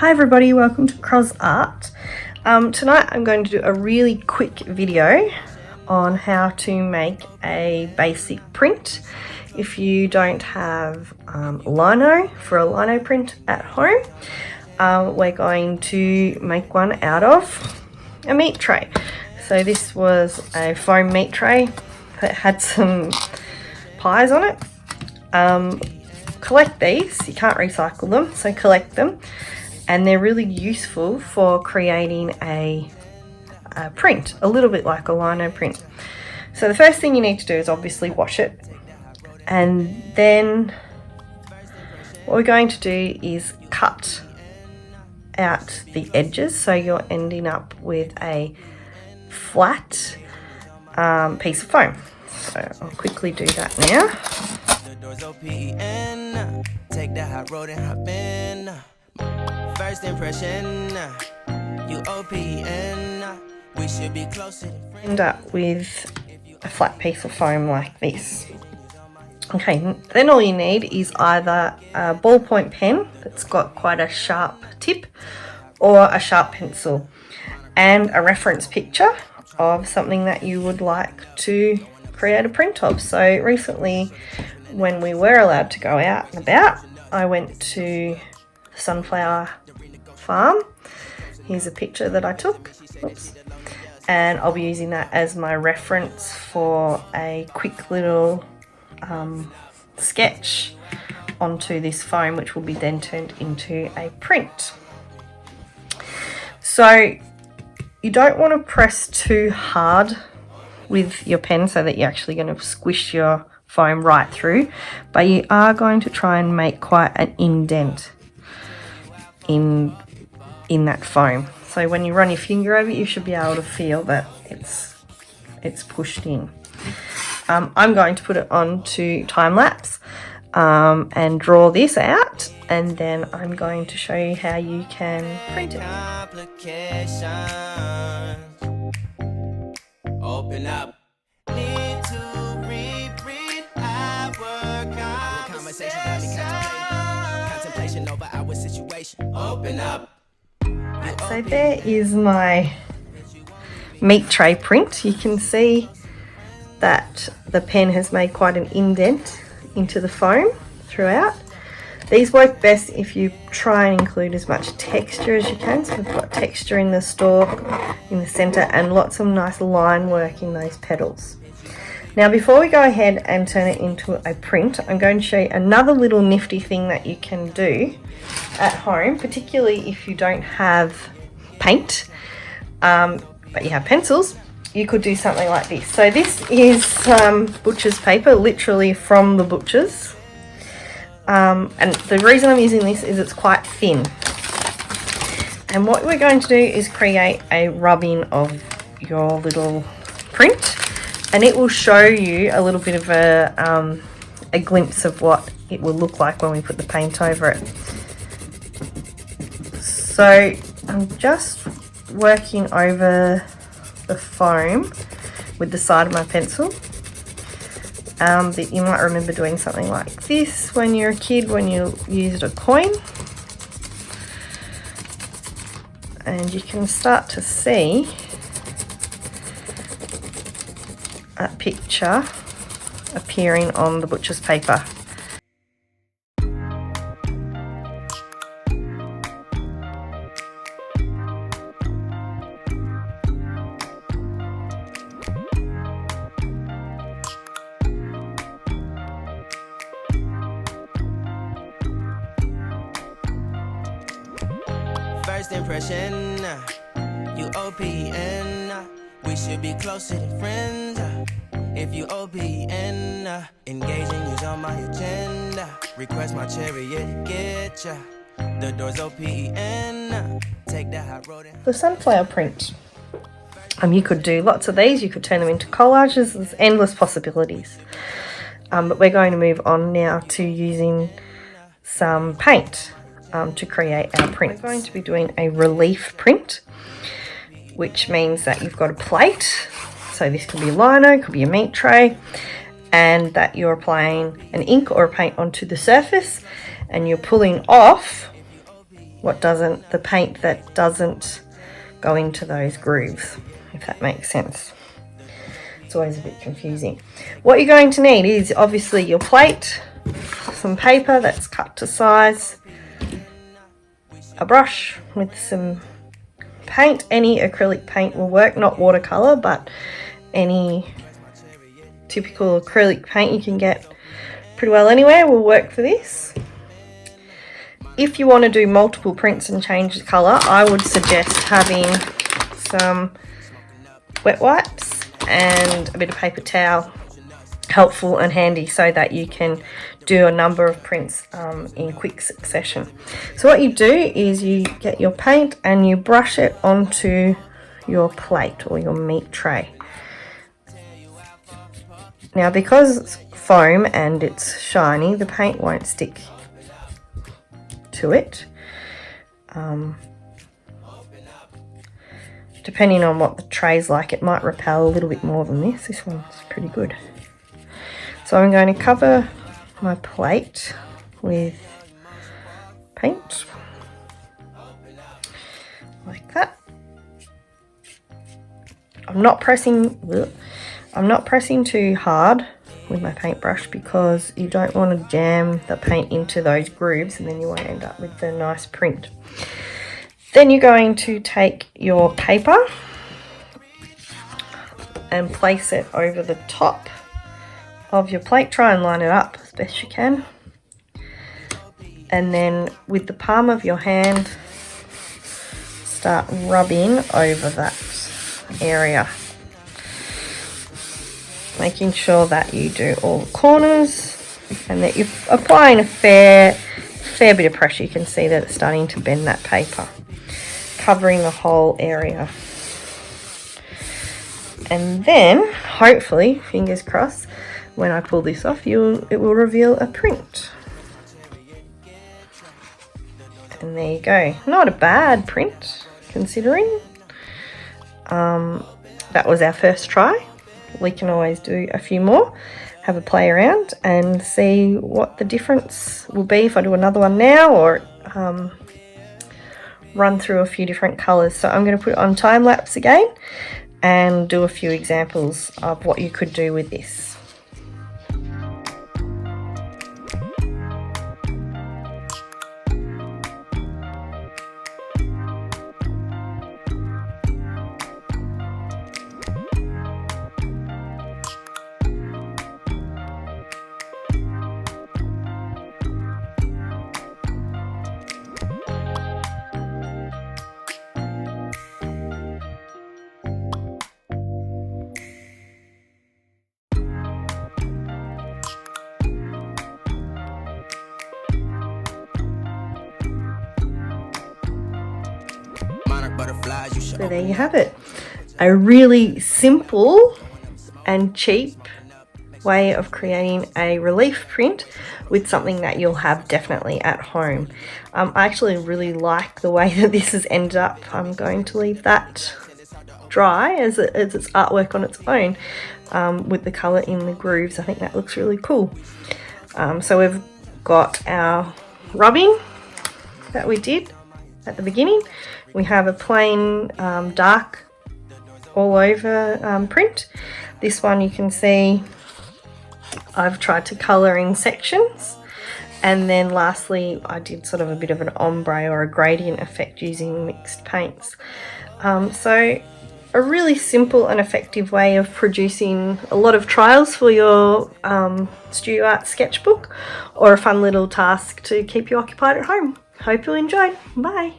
Hi everybody, welcome to Cros Art. Tonight I'm going to do a really quick video on how to make a basic print. If you don't have lino for a lino print at home, we're going to make one out of a meat tray. So this was a foam meat tray that had some pies on it. Collect these, you can't recycle them, so collect them. And they're really useful for creating a print, a little bit like a lino print. So the first thing you need to do is obviously wash it. And then what we're going to do is cut out the edges so you're ending up with a flat piece of foam. So I'll quickly do that now. Take the hot road and hop in. First impression, you OPN, we should be closer. End up with a flat piece of foam like this. Okay, then all you need is either a ballpoint pen that's got quite a sharp tip or a sharp pencil and a reference picture of something that you would like to create a print of. So recently, when we were allowed to go out and about, I went to the sunflower farm. Here's a picture that I took. Oops. And I'll be using that as my reference for a quick little sketch onto this foam, which will be then turned into a print. So you don't want to press too hard with your pen so that you're actually going to squish your foam right through, but you are going to try and make quite an indent in that foam. So when you run your finger over it, you should be able to feel that it's pushed in. I'm going to put it onto time lapse and draw this out, and then I'm going to show you how you can print it. Open up. Need to reread our conversation. Got me contemplation over our situation. Open up. So there is my meat tray print. You can see that the pen has made quite an indent into the foam throughout. These work best if you try and include as much texture as you can. So we've got texture in the stalk, in the center, and lots of nice line work in those petals. Now before we go ahead and turn it into a print, I'm going to show you another little nifty thing that you can do at home, particularly if you don't have paint, but you have pencils. You could do something like this. So this is butcher's paper, literally from the butcher's. And the reason I'm using this is it's quite thin. And what we're going to do is create a rub-in of your little print, and it will show you a little bit of a glimpse of what it will look like when we put the paint over it. So I'm just working over the foam with the side of my pencil. You might remember doing something like this when you're a kid, when you used a coin. And you can start to see a picture appearing on the butcher's paper. First impression, you OPN, we should be closer than friends. If you OPN, engaging you's on my agenda. Request my chariot, get ya. The door's OPN, take the hot road. The sunflower print. You could do lots of these. You could turn them into collages. There's endless possibilities. But we're going to move on now to using some paint to create our print. We're going to be doing a relief print, which means that you've got a plate. So this could be lino, could be a meat tray, and that you're applying an ink or a paint onto the surface, and you're pulling off the paint that doesn't go into those grooves, if that makes sense. It's always a bit confusing. What you're going to need is obviously your plate, some paper that's cut to size, a brush with some paint. Any acrylic paint will work, not watercolor, but any typical acrylic paint you can get pretty well anywhere will work for this. If you want to do multiple prints and change the color, I would suggest having some wet wipes and a bit of paper towel, helpful and handy, so that you can do a number of prints in quick succession. So what you do is you get your paint and you brush it onto your plate or your meat tray. Now, because it's foam and it's shiny, the paint won't stick to it. Depending on what the tray's like, it might repel a little bit more than this. This one's pretty good. So I'm going to cover my plate with paint like that. I'm not pressing too hard with my paintbrush, because you don't want to jam the paint into those grooves and then you won't end up with the nice print. Then you're going to take your paper and place it over the top of your plate. Try and line it up as best you can. And then with the palm of your hand, start rubbing over that area, making sure that you do all the corners and that you're applying a fair bit of pressure. You can see that it's starting to bend that paper, covering the whole area. And then, hopefully, fingers crossed, when I pull this off, it will reveal a print. And there you go. Not a bad print, considering. That was our first try. We can always do a few more, have a play around and see what the difference will be if I do another one now, or run through a few different colours. So I'm going to put it on time lapse again and do a few examples of what you could do with this. So there you have it. A really simple and cheap way of creating a relief print with something that you'll have definitely at home. I actually really like the way that this has ended up. I'm going to leave that dry as its artwork on its own, with the colour in the grooves. I think that looks really cool. So we've got our rubbing that we did at the beginning. We have a plain dark all over print. This one you can see I've tried to colour in sections, and then lastly I did sort of a bit of an ombre or a gradient effect using mixed paints. So a really simple and effective way of producing a lot of trials for your studio art sketchbook, or a fun little task to keep you occupied at home. Hope you enjoyed. Bye.